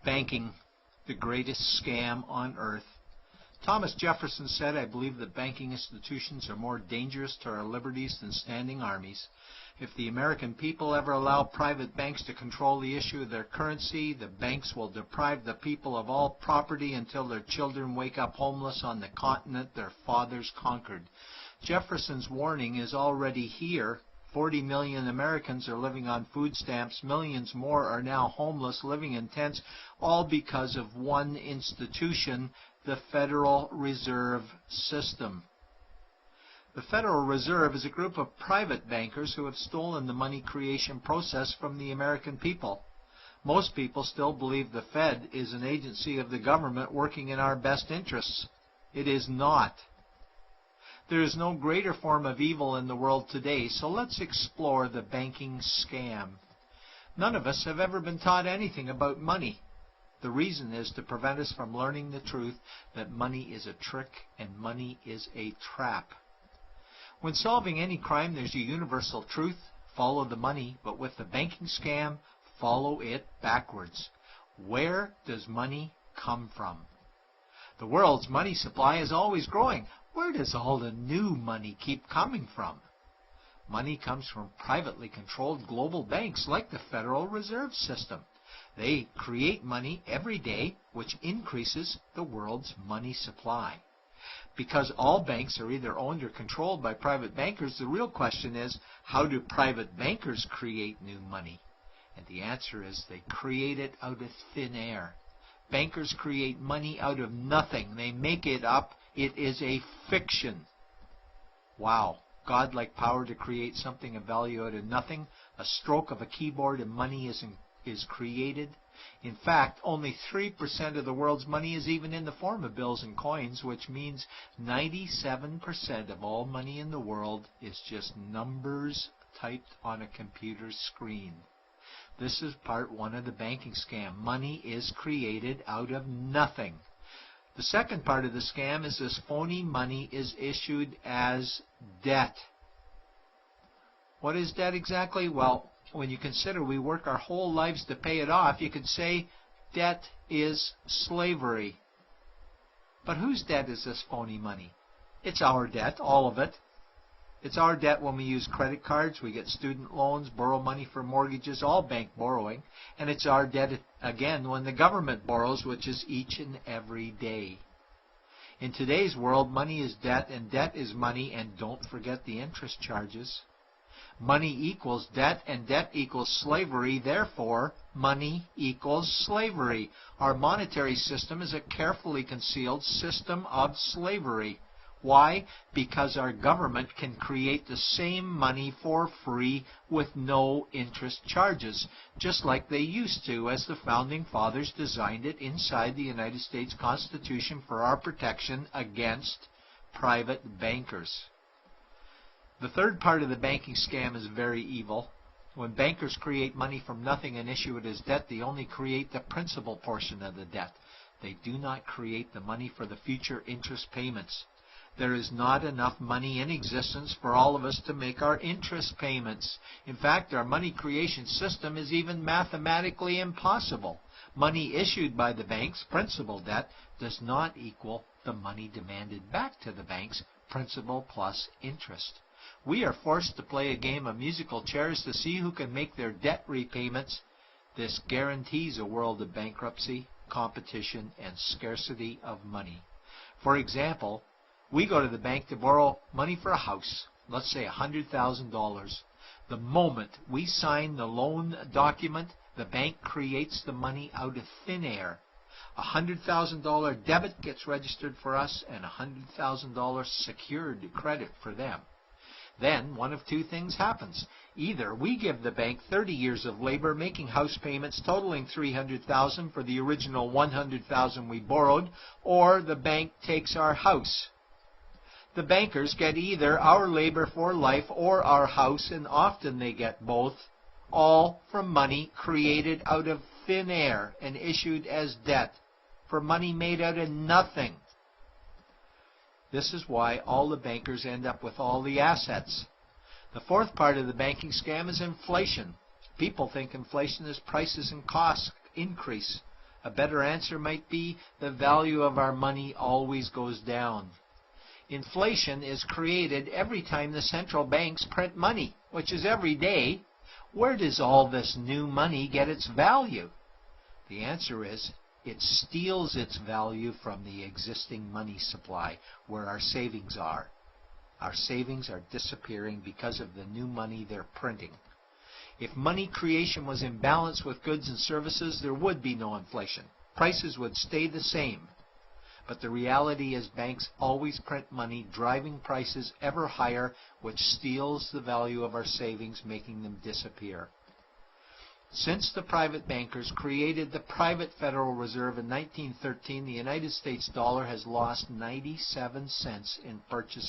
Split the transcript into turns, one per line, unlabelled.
Banking, the greatest scam on earth. Thomas Jefferson said, "I believe that banking institutions are more dangerous to our liberties than standing armies. If the American people ever allow private banks to control the issue of their currency, the banks will deprive the people of all property until their children wake up homeless on the continent their fathers conquered." Jefferson's warning is already here. 40 million Americans are living on food stamps. Millions more are now homeless, living in tents, all because of one institution, the Federal Reserve System. The Federal Reserve is a group of private bankers who have stolen the money creation process from the American people. Most people still believe the Fed is an agency of the government working in our best interests. It is not. There is no greater form of evil in the world today, so let's explore the banking scam. None of us have ever been taught anything about money. The reason is to prevent us from learning the truth that money is a trick and money is a trap. When solving any crime, there's a universal truth: follow the money, but with the banking scam, follow it backwards. Where does money come from? The world's money supply is always growing. Where does all the new money keep coming from? Money comes from privately controlled global banks like the Federal Reserve System. They create money every day, which increases the world's money supply. Because all banks are either owned or controlled by private bankers, the real question is, how do private bankers create new money? And the answer is they create it out of thin air. Bankers create money out of nothing. They make it up. It is a fiction. Wow. Godlike power to create something of value out of nothing. A stroke of a keyboard and money is created. In fact, only 3% of the world's money is even in the form of bills and coins, which means 97% of all money in the world is just numbers typed on a computer screen. This is part one of the banking scam. Money is created out of nothing. The second part of the scam is this phony money is issued as debt. What is debt exactly? Well, when you consider we work our whole lives to pay it off, you could say debt is slavery. But whose debt is this phony money? It's our debt, all of it. It's our debt when we use credit cards, we get student loans, borrow money for mortgages, all bank borrowing. And it's our debt, again, when the government borrows, which is each and every day. In today's world, money is debt, and debt is money, and don't forget the interest charges. Money equals debt, and debt equals slavery. Therefore, money equals slavery. Our monetary system is a carefully concealed system of slavery. Why? Because our government can create the same money for free with no interest charges, just like they used to, as the Founding Fathers designed it inside the United States Constitution for our protection against private bankers. The third part of the banking scam is very evil. When bankers create money from nothing and issue it as debt, they only create the principal portion of the debt. They do not create the money for the future interest payments. There is not enough money in existence for all of us to make our interest payments. In fact, our money creation system is even mathematically impossible. Money issued by the banks, principal debt, does not equal the money demanded back to the banks, principal plus interest. We are forced to play a game of musical chairs to see who can make their debt repayments. This guarantees a world of bankruptcy, competition, and scarcity of money. For example, we go to the bank to borrow money for a house, let's say $100,000. The moment we sign the loan document, the bank creates the money out of thin air. A $100,000 debit gets registered for us and a $100,000 secured credit for them. Then one of two things happens. Either we give the bank 30 years of labor making house payments totaling $300,000 for the original $100,000 we borrowed, or the bank takes our house. The bankers get either our labor for life or our house, and often they get both, all from money created out of thin air and issued as debt, for money made out of nothing. This is why all the bankers end up with all the assets. The fourth part of the banking scam is inflation. People think inflation is prices and costs increase. A better answer might be the value of our money always goes down. Inflation is created every time the central banks print money, which is every day. Where does all this new money get its value? The answer is it steals its value from the existing money supply, where our savings are. Our savings are disappearing because of the new money they're printing. If money creation was in balance with goods and services, there would be no inflation. Prices would stay the same. But the reality is banks always print money, driving prices ever higher, which steals the value of our savings, making them disappear. Since the private bankers created the private Federal Reserve in 1913, the United States dollar has lost 97 cents in purchasing